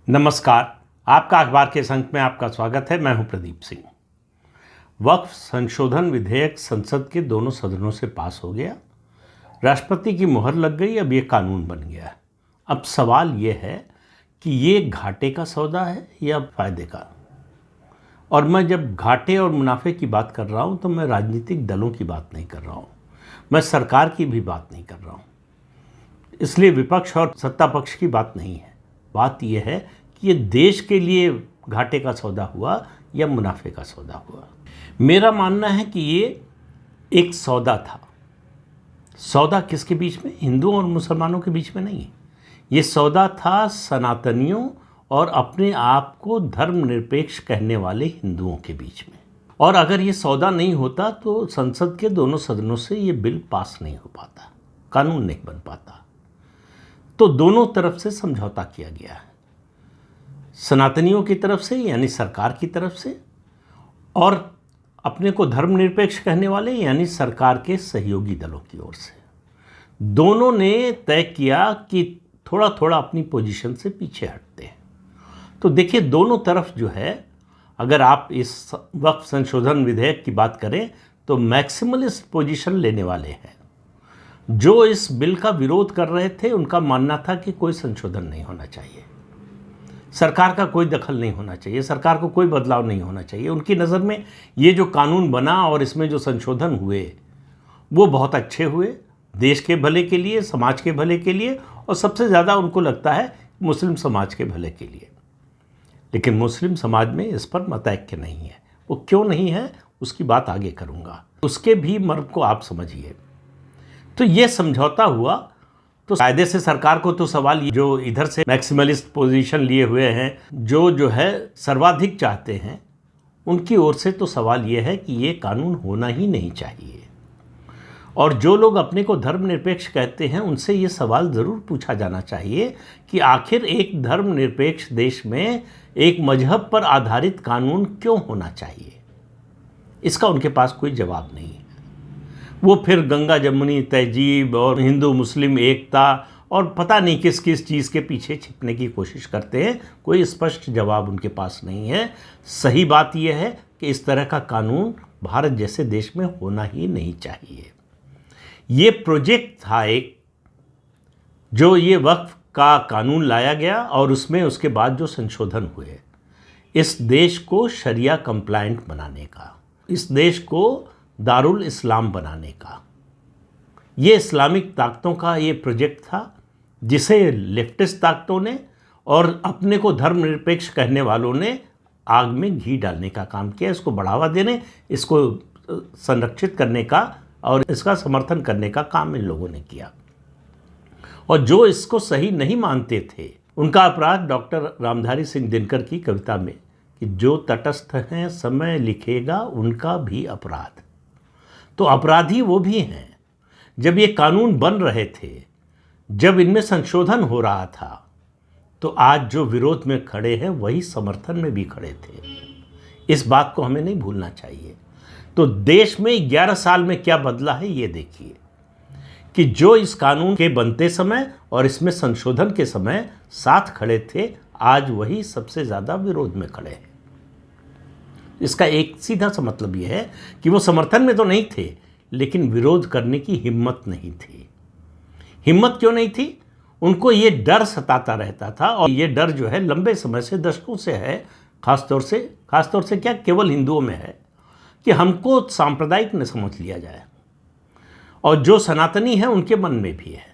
नमस्कार। आपका अखबार के अंक में आपका स्वागत है। मैं हूं प्रदीप सिंह। वक्फ संशोधन विधेयक संसद के दोनों सदनों से पास हो गया, राष्ट्रपति की मुहर लग गई, अब ये कानून बन गया। अब सवाल ये है कि ये घाटे का सौदा है या फायदे का। और मैं जब घाटे और मुनाफे की बात कर रहा हूं तो मैं राजनीतिक दलों की बात नहीं कर रहा हूं, मैं सरकार की भी बात नहीं कर रहा हूं। इसलिए विपक्ष और सत्ता पक्ष की बात नहीं है। बात यह है कि ये देश के लिए घाटे का सौदा हुआ या मुनाफे का सौदा हुआ। मेरा मानना है कि ये एक सौदा था। सौदा किसके बीच में? हिंदुओं और मुसलमानों के बीच में नहीं। ये सौदा था सनातनियों और अपने आप को धर्मनिरपेक्ष कहने वाले हिंदुओं के बीच में। और अगर ये सौदा नहीं होता तो संसद के दोनों सदनों से ये बिल पास नहीं हो पाता, कानून नहीं बन पाता। तो दोनों तरफ से समझौता किया गया है, सनातनियों की तरफ से यानी सरकार की तरफ से, और अपने को धर्मनिरपेक्ष कहने वाले यानी सरकार के सहयोगी दलों की ओर से। दोनों ने तय किया कि थोड़ा थोड़ा अपनी पोजीशन से पीछे हटते हैं। तो देखिए, दोनों तरफ जो है, अगर आप इस वक्फ संशोधन विधेयक की बात करें तो मैक्सिमलिस्ट पोजीशन लेने वाले हैं। जो इस बिल का विरोध कर रहे थे उनका मानना था कि कोई संशोधन नहीं होना चाहिए, सरकार का कोई दखल नहीं होना चाहिए, सरकार को कोई बदलाव नहीं होना चाहिए। उनकी नज़र में ये जो कानून बना और इसमें जो संशोधन हुए वो बहुत अच्छे हुए, देश के भले के लिए, समाज के भले के लिए, और सबसे ज़्यादा उनको लगता है मुस्लिम समाज के भले के लिए। लेकिन मुस्लिम समाज में इस पर मतैक्य नहीं है। वो क्यों नहीं है उसकी बात आगे करूँगा, उसके भी मर्म को आप समझिए। तो ये समझौता हुआ तो कायदे से सरकार को तो सवाल, जो इधर से मैक्सिमलिस्ट पोजीशन लिए हुए हैं, जो है सर्वाधिक चाहते हैं, उनकी ओर से तो सवाल ये है कि ये कानून होना ही नहीं चाहिए। और जो लोग अपने को धर्मनिरपेक्ष कहते हैं उनसे ये सवाल ज़रूर पूछा जाना चाहिए कि आखिर एक धर्मनिरपेक्ष देश में एक मजहब पर आधारित कानून क्यों होना चाहिए। इसका उनके पास कोई जवाब नहीं है। वो फिर गंगा जमुनी तहजीब और हिंदू मुस्लिम एकता और पता नहीं किस किस चीज़ के पीछे छिपने की कोशिश करते हैं। कोई स्पष्ट जवाब उनके पास नहीं है। सही बात यह है कि इस तरह का कानून भारत जैसे देश में होना ही नहीं चाहिए। ये प्रोजेक्ट था एक, जो ये वक्फ का कानून लाया गया और उसमें उसके बाद जो संशोधन हुए, इस देश को शरिया कंप्लायंट बनाने का, इस देश को दारुल इस्लाम बनाने का, ये इस्लामिक ताकतों का ये प्रोजेक्ट था, जिसे लेफ्टिस्ट ताकतों ने और अपने को धर्मनिरपेक्ष कहने वालों ने आग में घी डालने का काम किया। इसको बढ़ावा देने, इसको संरक्षित करने का और इसका समर्थन करने का काम इन लोगों ने किया। और जो इसको सही नहीं मानते थे उनका अपराध डॉक्टर रामधारी सिंह दिनकर की कविता में कि जो तटस्थ हैं समय लिखेगा उनका भी अपराध। तो अपराधी वो भी हैं। जब ये कानून बन रहे थे, जब इनमें संशोधन हो रहा था, तो आज जो विरोध में खड़े हैं वही समर्थन में भी खड़े थे। इस बात को हमें नहीं भूलना चाहिए। तो देश में 11 साल में क्या बदला है ये देखिए, कि जो इस कानून के बनते समय और इसमें संशोधन के समय साथ खड़े थे, आज वही सबसे ज़्यादा विरोध में खड़े हैं। इसका एक सीधा सा मतलब यह है कि वो समर्थन में तो नहीं थे, लेकिन विरोध करने की हिम्मत नहीं थी। हिम्मत क्यों नहीं थी? उनको ये डर सताता रहता था, और ये डर जो है लंबे समय से, दशकों से है, खासतौर से क्या केवल हिंदुओं में है, कि हमको सांप्रदायिक न समझ लिया जाए। और जो सनातनी है उनके मन में भी है।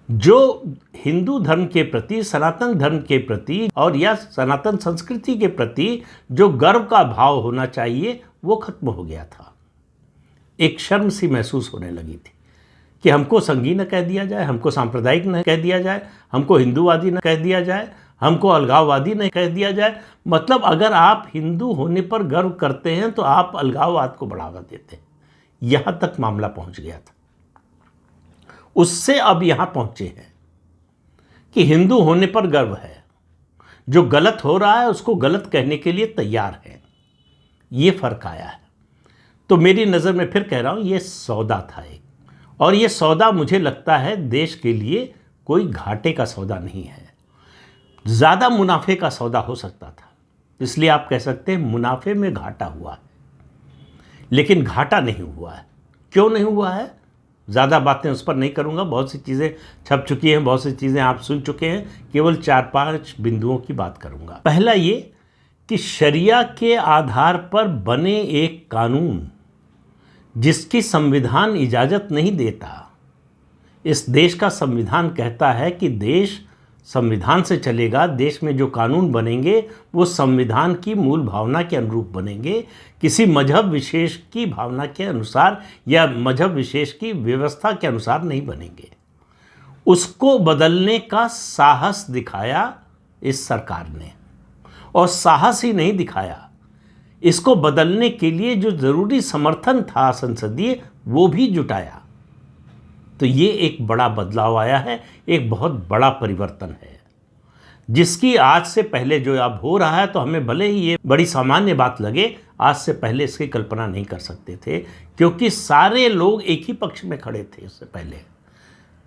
जो हिंदू धर्म के प्रति, सनातन धर्म के प्रति और या सनातन संस्कृति के प्रति जो गर्व का भाव होना चाहिए वो खत्म हो गया था। एक शर्म सी महसूस होने लगी थी कि हमको संघी न कह दिया जाए, हमको सांप्रदायिक न कह दिया जाए, हमको हिंदूवादी न कह दिया जाए, हमको अलगाववादी न कह दिया जाए। मतलब अगर आप हिंदू होने पर गर्व करते हैं तो आप अलगाववाद को बढ़ावा देते हैं। यहाँ तक मामला पहुँच गया था। उससे अब यहाँ पहुँचे हैं कि हिंदू होने पर गर्व है, जो गलत हो रहा है उसको गलत कहने के लिए तैयार है। ये फ़र्क आया है। तो मेरी नज़र में फिर कह रहा हूँ, ये सौदा था एक, और ये सौदा मुझे लगता है देश के लिए कोई घाटे का सौदा नहीं है। ज़्यादा मुनाफे का सौदा हो सकता था, इसलिए आप कह सकते हैं मुनाफे में घाटा हुआ है, लेकिन घाटा नहीं हुआ है। क्यों नहीं हुआ है, ज़्यादा बातें उस पर नहीं करूँगा, बहुत सी चीज़ें छप चुकी हैं, बहुत सी चीज़ें आप सुन चुके हैं, केवल 4-5 बिंदुओं की बात करूँगा। पहला ये कि शरिया के आधार पर बने एक कानून जिसकी संविधान इजाज़त नहीं देता। इस देश का संविधान कहता है कि देश संविधान से चलेगा, देश में जो कानून बनेंगे वो संविधान की मूल भावना के अनुरूप बनेंगे, किसी मजहब विशेष की भावना के अनुसार या मजहब विशेष की व्यवस्था के अनुसार नहीं बनेंगे। उसको बदलने का साहस दिखाया इस सरकार ने, और साहस ही नहीं दिखाया, इसको बदलने के लिए जो ज़रूरी समर्थन था संसदीय वो भी जुटाया। तो ये एक बड़ा बदलाव आया है, एक बहुत बड़ा परिवर्तन है, जिसकी आज से पहले जो अब हो रहा है, तो हमें भले ही ये बड़ी सामान्य बात लगे, आज से पहले इसकी कल्पना नहीं कर सकते थे, क्योंकि सारे लोग एक ही पक्ष में खड़े थे। इससे पहले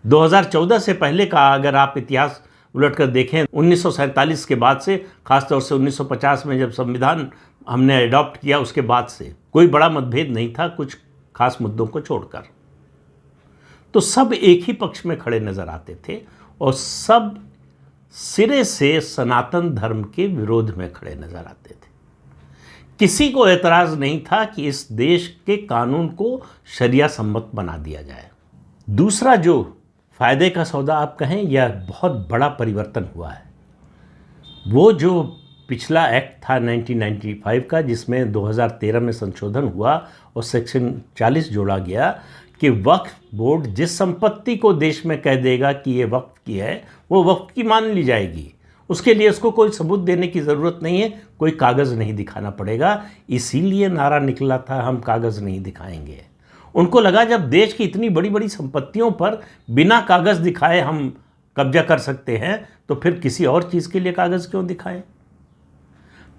2014 से पहले का अगर आप इतिहास उलट कर देखें, 1947 के बाद से, खासतौर से 1950 में जब संविधान हमने अडॉप्ट किया, उसके बाद से कोई बड़ा मतभेद नहीं था, कुछ खास मुद्दों को छोड़कर। तो सब एक ही पक्ष में खड़े नजर आते थे और सब सिरे से सनातन धर्म के विरोध में खड़े नजर आते थे। किसी को एतराज़ नहीं था कि इस देश के कानून को शरिया सम्मत बना दिया जाए। दूसरा जो फ़ायदे का सौदा आप कहें, यह बहुत बड़ा परिवर्तन हुआ है। वो जो पिछला एक्ट था 1995 का, जिसमें 2013 में संशोधन हुआ और सेक्शन 40 जोड़ा गया कि वक्फ बोर्ड जिस संपत्ति को देश में कह देगा कि ये वक्फ की है, वो वक्फ की मान ली जाएगी। उसके लिए उसको कोई सबूत देने की ज़रूरत नहीं है, कोई कागज़ नहीं दिखाना पड़ेगा। इसीलिए नारा निकला था, हम कागज़ नहीं दिखाएंगे। उनको लगा जब देश की इतनी बड़ी बड़ी संपत्तियों पर बिना कागज़ दिखाए हम कब्जा कर सकते हैं, तो फिर किसी और चीज़ के लिए कागज़ क्यों दिखाएं।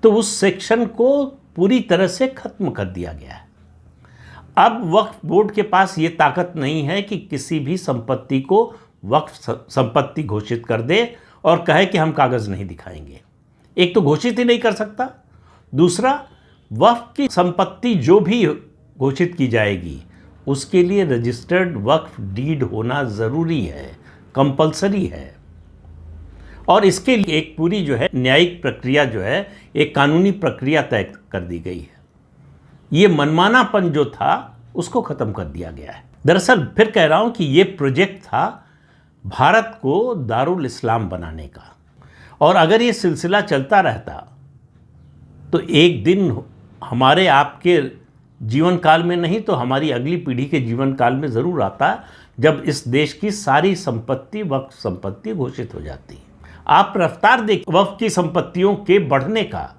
तो उस सेक्शन को पूरी तरह से ख़त्म कर दिया गया है। अब वक्फ बोर्ड के पास ये ताकत नहीं है कि किसी भी संपत्ति को वक्फ संपत्ति घोषित कर दे और कहे कि हम कागज़ नहीं दिखाएंगे। एक तो घोषित ही नहीं कर सकता, दूसरा वक्फ की संपत्ति जो भी घोषित की जाएगी उसके लिए रजिस्टर्ड वक्फ डीड होना ज़रूरी है, कंपलसरी है। और इसके लिए एक पूरी जो है न्यायिक प्रक्रिया जो है, एक कानूनी प्रक्रिया तय कर दी गई है। ये मनमानापन जो था उसको ख़त्म कर दिया गया है। दरअसल फिर कह रहा हूँ कि ये प्रोजेक्ट था भारत को दारुल इस्लाम बनाने का, और अगर ये सिलसिला चलता रहता तो एक दिन हमारे आपके जीवन काल में नहीं तो हमारी अगली पीढ़ी के जीवन काल में ज़रूर आता, जब इस देश की सारी संपत्ति वक्फ संपत्ति घोषित हो जाती। आप रफ्तार देख वक्फ की संपत्तियों के बढ़ने का,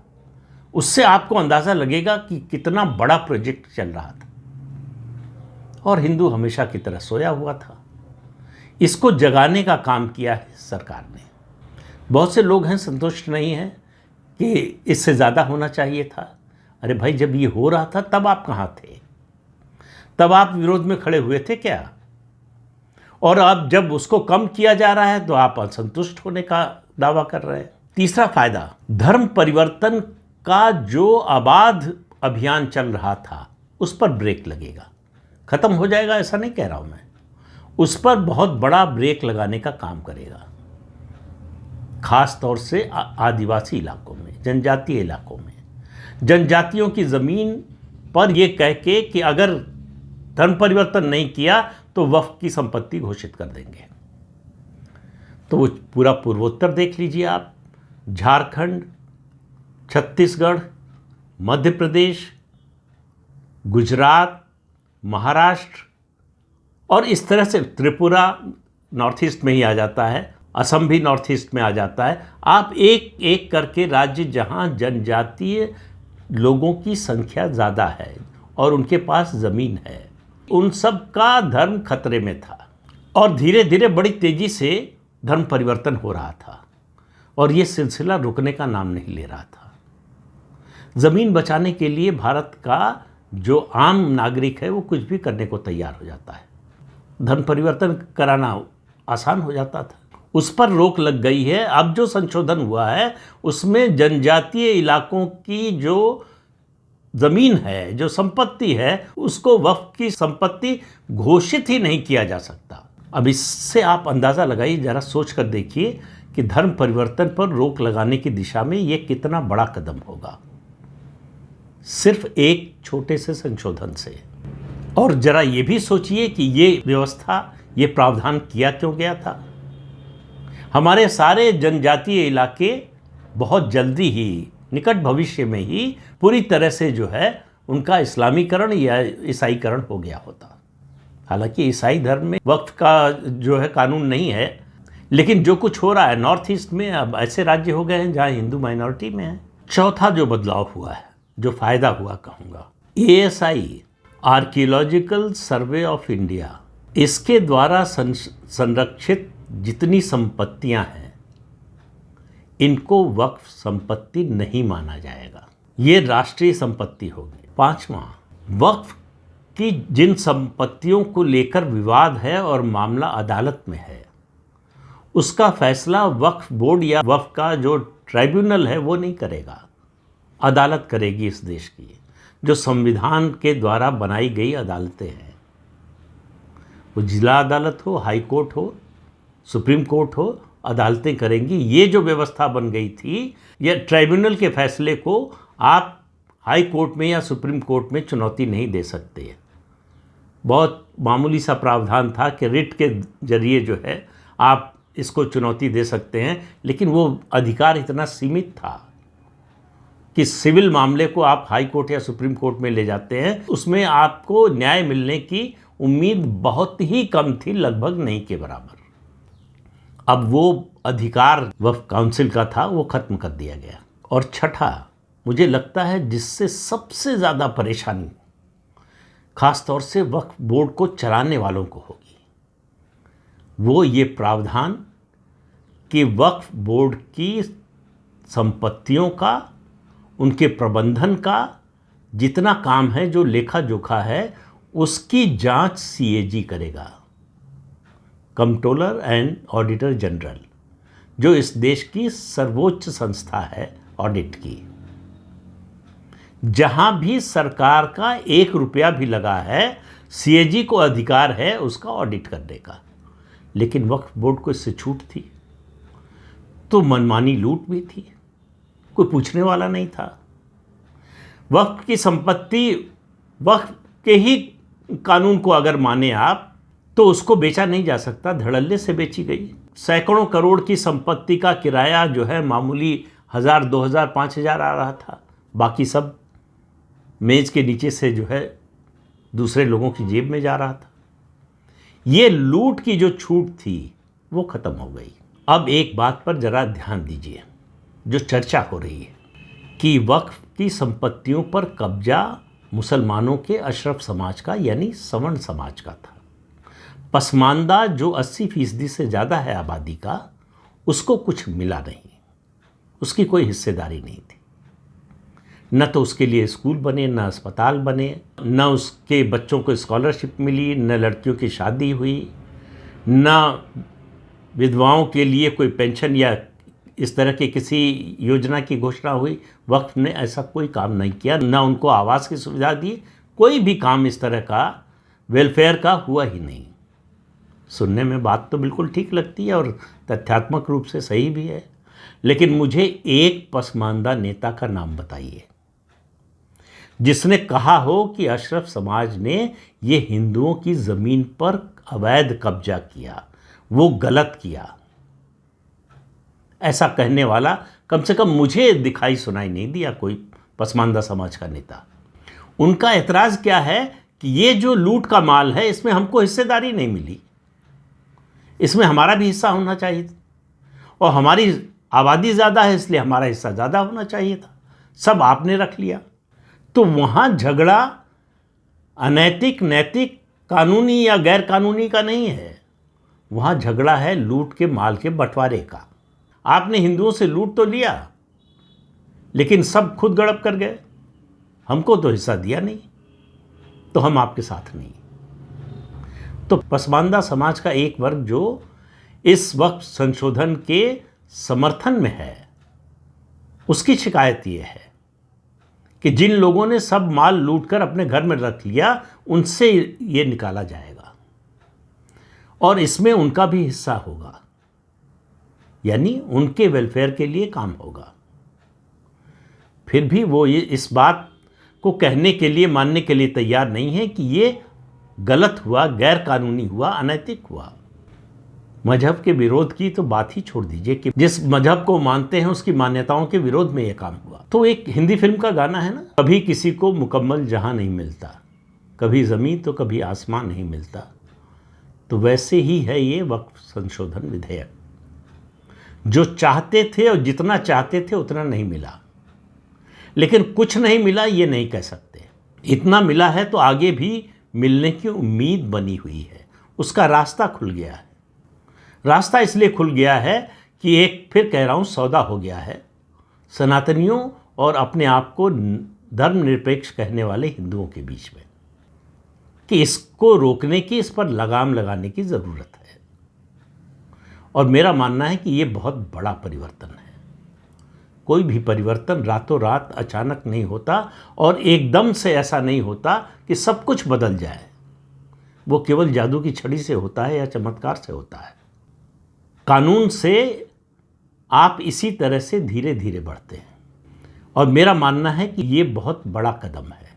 उससे आपको अंदाज़ा लगेगा कि कितना बड़ा प्रोजेक्ट चल रहा था। और हिंदू हमेशा की तरह सोया हुआ था। इसको जगाने का काम किया है सरकार ने। बहुत से लोग हैं संतुष्ट नहीं हैं कि इससे ज़्यादा होना चाहिए था। अरे भाई, जब ये हो रहा था तब आप कहाँ थे? तब आप विरोध में खड़े हुए थे क्या? और अब जब उसको कम किया जा रहा है तो आप असंतुष्ट होने का दावा कर रहे हैं। तीसरा फायदा, धर्म परिवर्तन का जो आबाद अभियान चल रहा था उस पर ब्रेक लगेगा। ख़त्म हो जाएगा ऐसा नहीं कह रहा हूँ मैं, उस पर बहुत बड़ा ब्रेक लगाने का काम करेगा। खास तौर से आदिवासी इलाकों में, जनजातीय इलाकों में, जनजातियों की ज़मीन पर यह कह के कि अगर धर्म परिवर्तन नहीं किया तो वक्फ की संपत्ति घोषित कर देंगे। तो वो पूरा पूर्वोत्तर देख लीजिए आप, झारखंड, छत्तीसगढ़, मध्य प्रदेश, गुजरात, महाराष्ट्र, और इस तरह से त्रिपुरा नॉर्थ ईस्ट में ही आ जाता है, असम भी नॉर्थ ईस्ट में आ जाता है। आप एक एक करके राज्य जहाँ जनजातीय लोगों की संख्या ज़्यादा है और उनके पास ज़मीन है, उन सब का धर्म खतरे में था। और धीरे धीरे बड़ी तेज़ी से धर्म परिवर्तन हो रहा था और ये सिलसिला रुकने का नाम नहीं ले रहा था। ज़मीन बचाने के लिए भारत का जो आम नागरिक है वो कुछ भी करने को तैयार हो जाता है। धर्म परिवर्तन कराना आसान हो जाता था। उस पर रोक लग गई है। अब जो संशोधन हुआ है उसमें जनजातीय इलाकों की जो ज़मीन है, जो संपत्ति है, उसको वक्फ की संपत्ति घोषित ही नहीं किया जा सकता। अब इससे आप अंदाज़ा लगाइए, ज़रा सोच कर देखिए कि धर्म परिवर्तन पर रोक लगाने की दिशा में ये कितना बड़ा कदम होगा, सिर्फ एक छोटे से संशोधन से। और ज़रा ये भी सोचिए कि ये व्यवस्था, ये प्रावधान किया क्यों गया था। हमारे सारे जनजातीय इलाके बहुत जल्दी ही, निकट भविष्य में ही पूरी तरह से जो है उनका इस्लामीकरण या ईसाईकरण हो गया होता। हालांकि ईसाई धर्म में वक्फ का जो है कानून नहीं है, लेकिन जो कुछ हो रहा है नॉर्थ ईस्ट में, अब ऐसे राज्य हो गए हैं जहां हिंदू माइनॉरिटी में है। चौथा जो बदलाव हुआ है, जो फायदा हुआ कहूँगा, ASI archaeological survey of India, इसके द्वारा संरक्षित जितनी संपत्तियां हैं इनको वक्फ संपत्ति नहीं माना जाएगा, ये राष्ट्रीय संपत्ति होगी। पांचवा, वक्फ की जिन संपत्तियों को लेकर विवाद है और मामला अदालत में है, उसका फैसला वक्फ बोर्ड या वक्फ का जो ट्राइब्यूनल है वो नहीं करेगा, अदालत करेगी इस देश की, जो संविधान के द्वारा बनाई गई अदालतें हैं। वो जिला अदालत हो, हाई कोर्ट हो, सुप्रीम कोर्ट हो, अदालतें करेंगी। ये जो व्यवस्था बन गई थी, या ट्राइब्यूनल के फैसले को आप हाई कोर्ट में या सुप्रीम कोर्ट में चुनौती नहीं दे सकते। बहुत मामूली सा प्रावधान था कि रिट के जरिए जो है आप इसको चुनौती दे सकते हैं, लेकिन वो अधिकार इतना सीमित था कि सिविल मामले को आप हाई कोर्ट या सुप्रीम कोर्ट में ले जाते हैं, उसमें आपको न्याय मिलने की उम्मीद बहुत ही कम थी, लगभग नहीं के बराबर। अब वो अधिकार वक्फ काउंसिल का था, वो खत्म कर दिया गया। और छठा, मुझे लगता है जिससे सबसे ज़्यादा परेशानी खास तौर से वक्फ बोर्ड को चलाने वालों को होगी, वो ये प्रावधान कि वक्फ बोर्ड की संपत्तियों का, उनके प्रबंधन का जितना काम है, जो लेखा जोखा है, उसकी जांच CAG करेगा, कंट्रोलर एंड ऑडिटर जनरल, जो इस देश की सर्वोच्च संस्था है ऑडिट की। जहां भी सरकार का 1 रुपया भी लगा है, CAG को अधिकार है उसका ऑडिट करने का। लेकिन वक्फ बोर्ड को इससे छूट थी, तो मनमानी लूट भी थी, कोई पूछने वाला नहीं था। वक्फ की संपत्ति, वक्फ के ही कानून को अगर माने आप, तो उसको बेचा नहीं जा सकता, धड़ल्ले से बेची गई। सैकड़ों करोड़ की संपत्ति का किराया जो है मामूली 1000, 2000, 5000 आ रहा था, बाकी सब मेज के नीचे से जो है दूसरे लोगों की जेब में जा रहा था। ये लूट की जो छूट थी वो खत्म हो गई। अब एक बात पर जरा ध्यान दीजिए, जो चर्चा हो रही है कि वक्फ की संपत्तियों पर कब्जा मुसलमानों के अशरफ समाज का, यानी सवर्ण समाज का था। पसमानदा जो 80% से ज़्यादा है आबादी का, उसको कुछ मिला नहीं, उसकी कोई हिस्सेदारी नहीं थी। न तो उसके लिए स्कूल बने, न अस्पताल बने, न उसके बच्चों को स्कॉलरशिप मिली, न लड़कियों की शादी हुई, न विधवाओं के लिए कोई पेंशन या इस तरह की किसी योजना की घोषणा हुई। वक्फ ने ऐसा कोई काम नहीं किया, न उनको आवास की सुविधा दी, कोई भी काम इस तरह का वेलफेयर का हुआ ही नहीं। सुनने में बात तो बिल्कुल ठीक लगती है और तथ्यात्मक रूप से सही भी है, लेकिन मुझे एक पसमानदा नेता का नाम बताइए जिसने कहा हो कि अशरफ समाज ने ये हिंदुओं की ज़मीन पर अवैध कब्जा किया, वो गलत किया। ऐसा कहने वाला कम से कम मुझे दिखाई सुनाई नहीं दिया कोई पसमानदा समाज का नेता। उनका एतराज़ क्या है कि ये जो लूट का माल है, इसमें हमको हिस्सेदारी नहीं मिली, इसमें हमारा भी हिस्सा होना चाहिए था, और हमारी आबादी ज़्यादा है इसलिए हमारा हिस्सा ज़्यादा होना चाहिए था, सब आपने रख लिया। तो वहाँ झगड़ा अनैतिक, नैतिक, कानूनी या गैर कानूनी का नहीं है, वहाँ झगड़ा है लूट के माल के बंटवारे का। आपने हिंदुओं से लूट तो लिया, लेकिन सब खुद गड़प कर गए, हमको तो हिस्सा दिया नहीं, तो हम आपके साथ नहीं। तो पसमानदा समाज का एक वर्ग जो इस वक्त संशोधन के समर्थन में है, उसकी शिकायत ये है कि जिन लोगों ने सब माल लूटकर अपने घर में रख लिया, उनसे ये निकाला जाएगा और इसमें उनका भी हिस्सा होगा, यानी उनके वेलफेयर के लिए काम होगा। फिर भी वो ये इस बात को कहने के लिए, मानने के लिए तैयार नहीं है कि ये गलत हुआ, गैर कानूनी हुआ, अनैतिक हुआ। मजहब के विरोध की तो बात ही छोड़ दीजिए कि जिस मजहब को मानते हैं उसकी मान्यताओं के विरोध में ये काम हुआ। तो एक हिंदी फिल्म का गाना है ना, कभी किसी को मुकम्मल जहां नहीं मिलता, कभी ज़मीन तो कभी आसमान नहीं मिलता। तो वैसे ही है ये वक्फ संशोधन विधेयक। जो चाहते थे और जितना चाहते थे उतना नहीं मिला, लेकिन कुछ नहीं मिला ये नहीं कह सकते। इतना मिला है तो आगे भी मिलने की उम्मीद बनी हुई है, उसका रास्ता खुल गया है। रास्ता इसलिए खुल गया है कि एक, फिर कह रहा हूँ, सौदा हो गया है सनातनियों और अपने आप को धर्मनिरपेक्ष कहने वाले हिंदुओं के बीच में, कि इसको रोकने की, इस पर लगाम लगाने की ज़रूरत है। और मेरा मानना है कि ये बहुत बड़ा परिवर्तन है। कोई भी परिवर्तन रातों रात अचानक नहीं होता और एकदम से ऐसा नहीं होता कि सब कुछ बदल जाए। वो केवल जादू की छड़ी से होता है या चमत्कार से होता है। कानून से आप इसी तरह से धीरे धीरे बढ़ते हैं और मेरा मानना है कि ये बहुत बड़ा कदम है।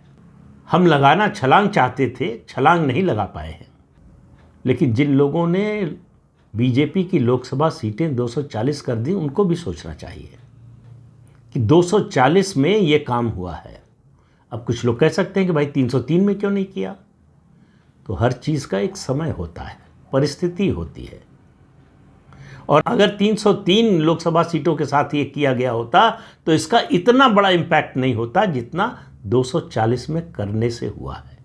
हम लगाना छलांग चाहते थे, छलांग नहीं लगा पाए हैं, लेकिन जिन लोगों ने बीजेपी की लोकसभा सीटें 240 कर दी, उनको भी सोचना चाहिए कि 240 में ये काम हुआ है। अब कुछ लोग कह सकते हैं कि भाई 303 में क्यों नहीं किया? तो हर चीज़ का एक समय होता है, परिस्थिति होती है। और अगर 303 लोकसभा सीटों के साथ ये किया गया होता तो इसका इतना बड़ा इम्पैक्ट नहीं होता जितना 240 में करने से हुआ है।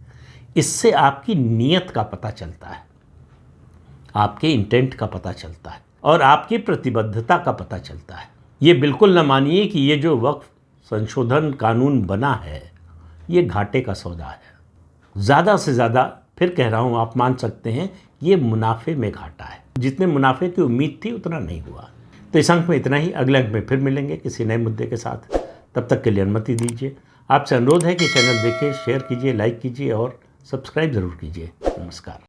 इससे आपकी नीयत का पता चलता है, आपके इंटेंट का पता चलता है और आपकी प्रतिबद्धता का पता चलता है। ये बिल्कुल न मानिए कि ये जो वक्फ संशोधन कानून बना है ये घाटे का सौदा है। ज़्यादा से ज़्यादा, फिर कह रहा हूँ, आप मान सकते हैं ये मुनाफे में घाटा है। जितने मुनाफे की उम्मीद थी उतना नहीं हुआ। तो इस अंक में इतना ही। अगले अंक में फिर मिलेंगे किसी नए मुद्दे के साथ। तब तक के लिए अनुमति दीजिए। आपसे अनुरोध है कि चैनल देखिए, शेयर कीजिए, लाइक कीजिए और सब्सक्राइब ज़रूर कीजिए। नमस्कार।